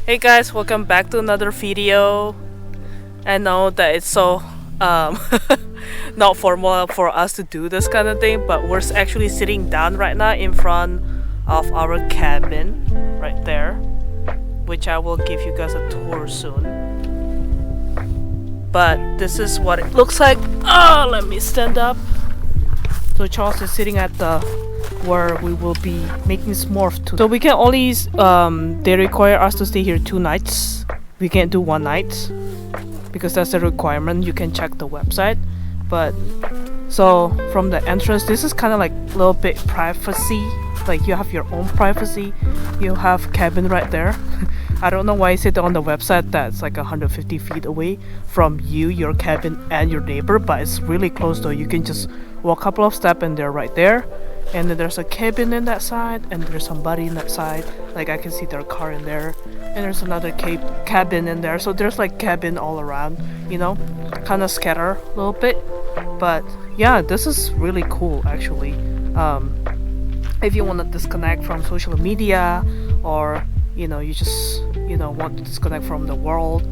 Hey guys, welcome back to another video. I know that it's so not formal for us to do this kind of thing, but we're actually sitting down right now in front of our cabin right there, which I will give you guys a tour soon. But this is what it looks like. Oh, let me stand up. So Charles is sitting at the where we will be making s'mores too. So we can only they require us to stay here 2 nights. We can't do 1 night because that's the requirement. You can check the website. But so from the entrance, this is kind of like a little bit privacy. Like you have your own privacy. You have cabin right there. I don't know why it said on the website that it's like 150 feet away from you, your cabin, and your neighbor, but it's really close though. You can just walk a couple of steps and they're right there. And then there's a cabin in that side, and there's somebody in that side. Like I can see their car in there, and there's another cabin in there. So there's like cabin all around, you know, kind of scatter a little bit. But yeah, this is really cool actually. If you want to disconnect from social media, or you know, you just want to disconnect from the world,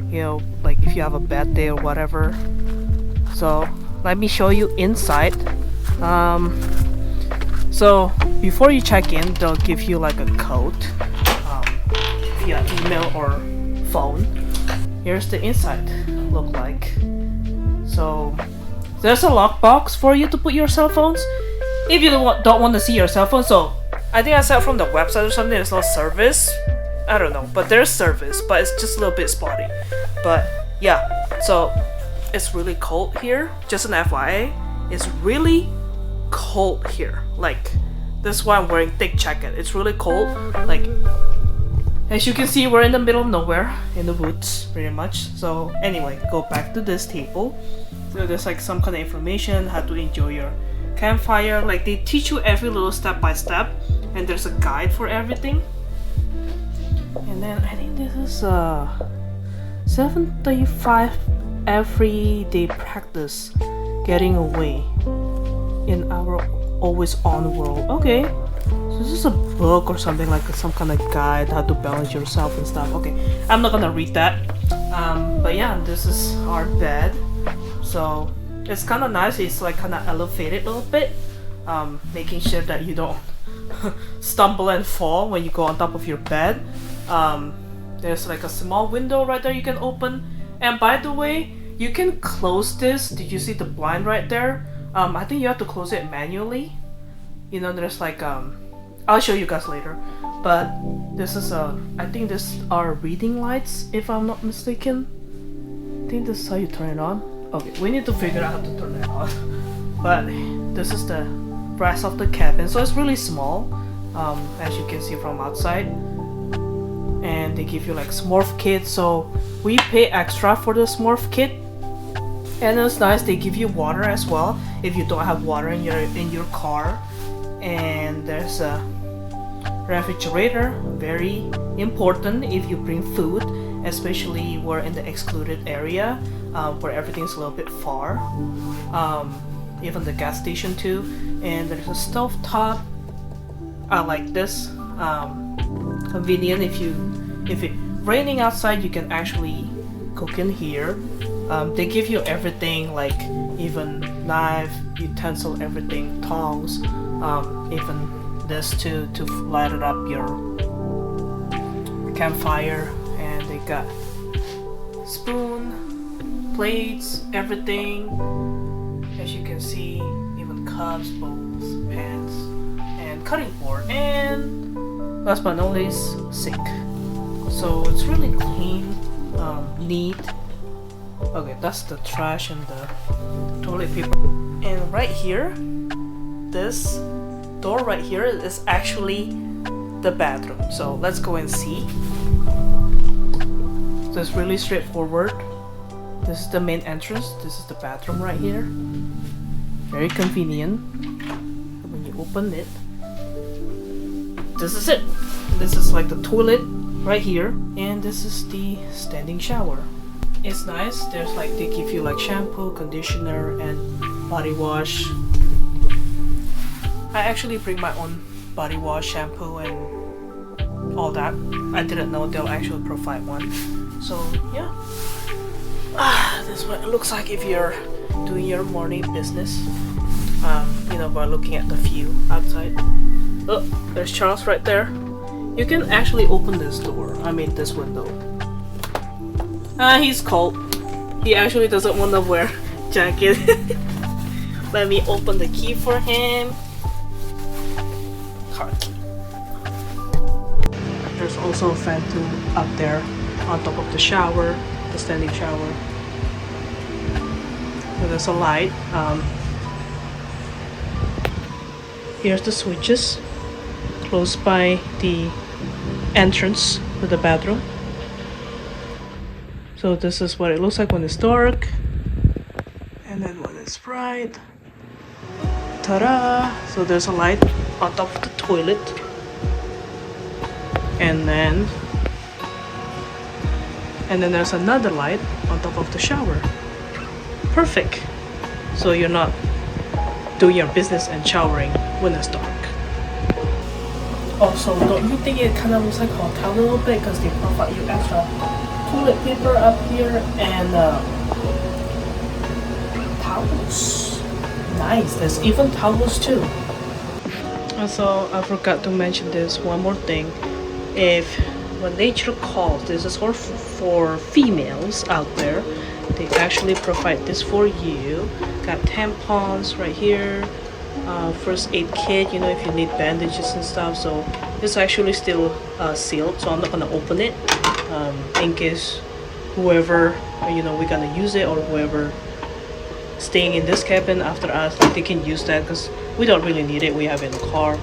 you know, like if you have a bad day or whatever. So let me show you inside. So before you check in, they'll give you like a code via email or phone. Here's the inside look like. So there's a lockbox for you to put your cell phones if you don't want to see your cell phone. So I think I saw from the website or something there's no service. I don't know, but there's service, but it's just a little bit spotty. But yeah, so it's really cold here. Just an FYI, it's really cold here. Like this is why I'm wearing thick jacket. It's really cold. Like as you can see, we're in the middle of nowhere in the woods pretty much. So anyway, go back to this table. So there's like some kind of information how to enjoy your campfire. Like they teach you every little step by step, and there's a guide for everything. And then I think this is 75 everyday practice getting away in our always on world. Okay, so this is a book or something, like some kind of guide how to balance yourself and stuff. Okay, I'm not gonna read that. But yeah, this is our bed. So it's kind of nice. It's like kind of elevated a little bit, making sure that you don't stumble and fall when you go on top of your bed. There's like a small window right there you can open. And by the way, you can close this. Did you see the blind right there? I think you have to close it manually. You know, there's like I'll show you guys later. But this is I think this are reading lights if I'm not mistaken. I think this is how you turn it on. Okay, we need to figure out how to turn it on. But this is the rest of the cabin. So it's really small, as you can see from outside. And they give you like s'more kit. So we pay extra for the s'more kit. And it's nice, they give you water as well if you don't have water in your car. And there's a refrigerator, very important if you bring food, especially we're in the excluded area where everything's a little bit far. Even the gas station too. And there's a stove top. I like this. Convenient if it's raining outside, you can actually cook in here. They give you everything, like even knife, utensil, everything, tongs, even this to light it up your campfire. And they got spoon, plates, everything. As you can see, even cups, bowls, pans, and cutting board. And last but not least, sink. So it's really clean, neat. Okay, that's the trash and the toilet paper. And right here, this door right here is actually the bathroom. So let's go and see. So it's really straightforward. This is the main entrance. This is the bathroom right here. Very convenient. When you open it, this is it. This is like the toilet right here. And this is the standing shower. It's nice. There's like, they give you like shampoo, conditioner, and body wash. I actually bring my own body wash, shampoo, and all that. I didn't know they'll actually provide one. So yeah, this is what it looks like if you're doing your morning business. You know, by looking at the view outside. Oh, there's Charles right there. You can actually open this door. I mean this window. He's cold. He actually doesn't want to wear jacket. Let me open the key for him. Car key. There's also a fan too up there on top of the shower, the standing shower. So there's a light. Here's the switches close by the entrance to the bathroom. So this is what it looks like when it's dark, and then when it's bright. Ta-da! So there's a light on top of the toilet, and then there's another light on top of the shower. Perfect. So you're not doing your business and showering when it's dark. Also, don't you think it kind of looks like a hotel a little bit, because they provide you extra toilet paper up here and towels. Nice. There's even towels too. Also, I forgot to mention this one more thing. If when nature calls, this is for females out there. They actually provide this for you. Got tampons right here. First aid kit, you know, if you need bandages and stuff. So it's actually still sealed, so I'm not gonna open it in case whoever, you know, we're gonna use it, or whoever staying in this cabin after us, they can use that, because we don't really need it. We have it in the car.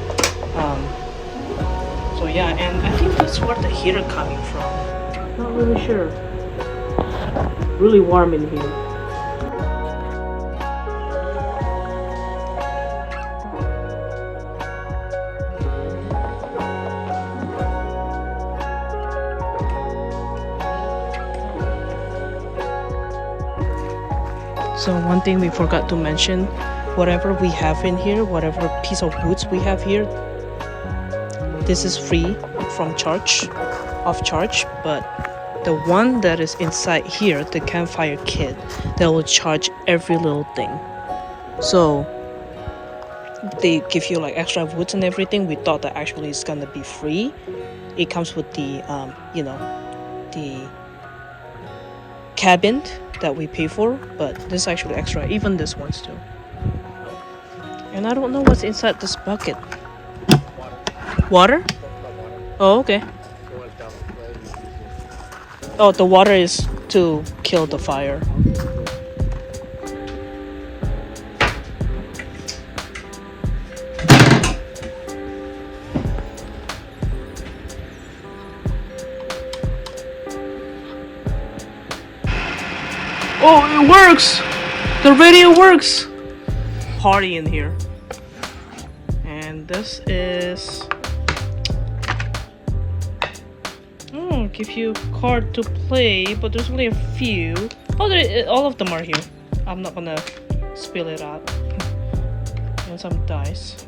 So yeah, and I think that's where the heater coming from. Not really sure. Really warm in here. So one thing we forgot to mention, whatever we have in here, whatever piece of goods we have here, this is free from charge, off charge, but the one that is inside here, the campfire kit, they will charge every little thing. So they give you like extra woods and everything. We thought that actually it's gonna be free. It comes with the you know, the cabin that we pay for, but this is actually extra, even this one's too. And I don't know what's inside this bucket. Water? Oh, okay. Oh, the water is to kill the fire. Oh, it works! The radio works! Party in here. And this is... oh, give you card to play, but there's only a few. Oh, all of them are here. I'm not gonna spill it out. And some dice.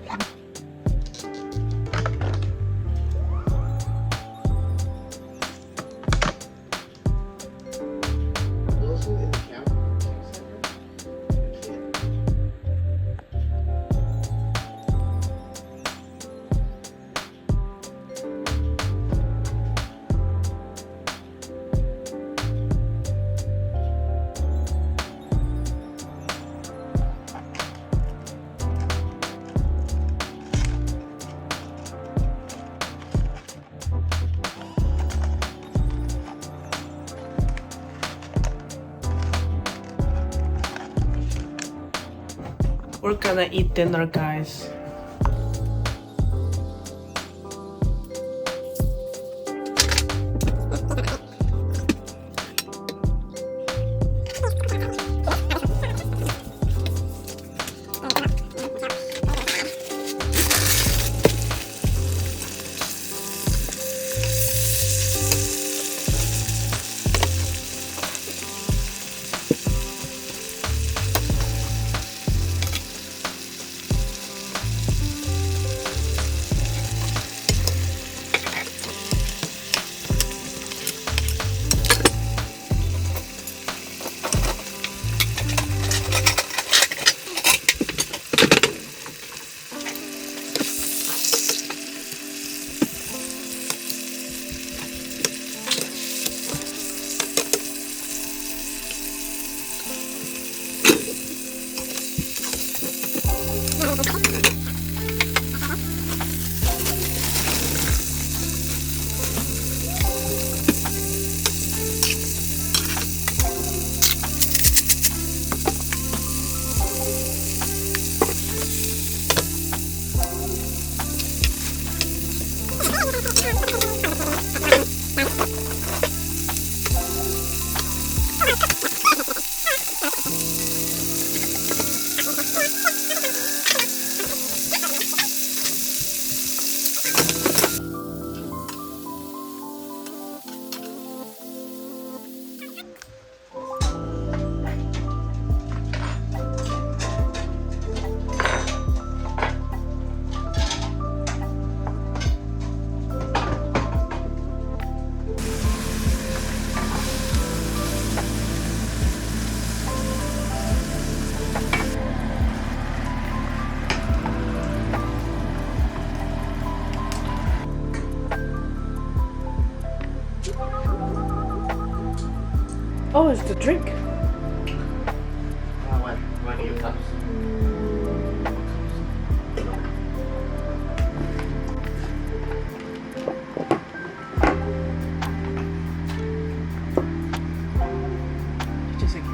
We're gonna eat dinner, guys. Oh, it's the drink. One of your cups. Just like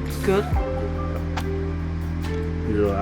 it's good. You know,